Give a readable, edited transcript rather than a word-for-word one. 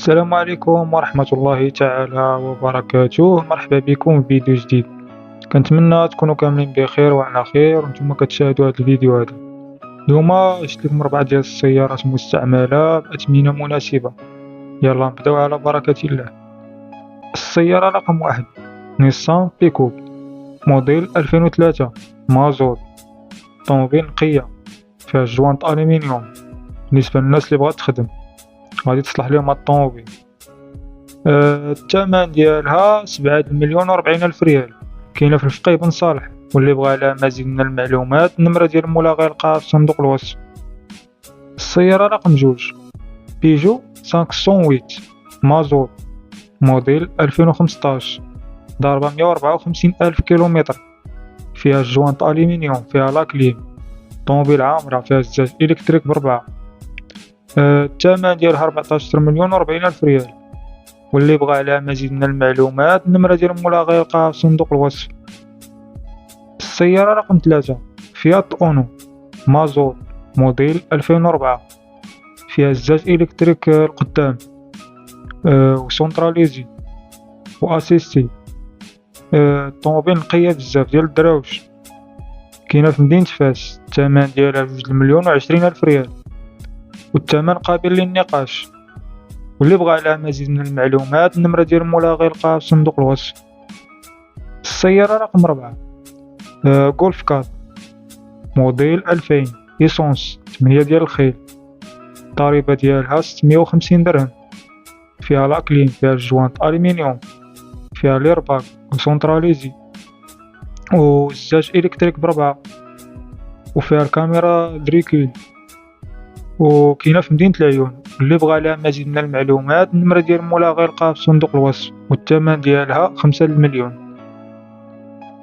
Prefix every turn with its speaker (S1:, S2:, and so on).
S1: السلام عليكم ورحمة الله تعالى وبركاته. مرحبا بكم في فيديو جديد. كنتمنى تكونوا كاملين بخير وعلى خير وانتم كتشاهدوا هذا الفيديو هذا. اليوم جبت لكم 4 ديال السيارات مستعملة بأثمنة مناسبة. يلا نبداو على بركة الله. السيارة رقم 1 نيسان بيكوب موديل 2003 مازوت، طوموبيل نقية فيها جوانط ألومنيوم. بالنسبة للناس اللي بغات تخدم غادي تصلح لهم هاد الطوموبيل. الثمن ديالها 7,040,000 ريال. كاينه في الفقيه بن صالح، واللي بغى على مزيد من المعلومات النمرة ديال المولا غيلقاها في صندوق الوصف. السيارة رقم 2 بيجو 508 مازوت موديل 2015، ضاربة 154,000 كيلومتر، فيها الجوانط ألومنيوم، فيها لاكليم، طوموبيل عامرة، فيها الزاج إلكتريك ب4. الثمن ديالها 14,040,000 ريال، واللي بغى على مزيد من المعلومات النمرة ديال مولا غيلقاها في صندوق الوصف. السيارة رقم 3 فيات أونو مازوت موديل 2004، فيها الزاج إلكتريك القدام وسونتراليزي وأسيستي. الطوموبيل نقية بزاف ديال الدراوش، كاينة في مدينة فاس. الثمن ديالها 2,020,000 ريال، والثمن قابل للنقاش. واللي بغى على مزيد من المعلومات النمرة ديال مولا غيلقاها في صندوق الوصف. السيارة رقم 4 غولف 4 موديل 2000 إيسونس 8 ديال الخيل، الضريبة ديالها 650 درهم، فيها لاكلين، فيها الجوانط ألومنيوم، فيها ليرباك وسونتراليزي والزاج إلكتريك ب4، وفيها الكاميرا دريكيل، وكاينه في مدينة العيون. اللي بغى على مزيد من المعلومات النمرة ديال مولا غيلقاها في صندوق الوصف، والثمن ديالها 5 مليون.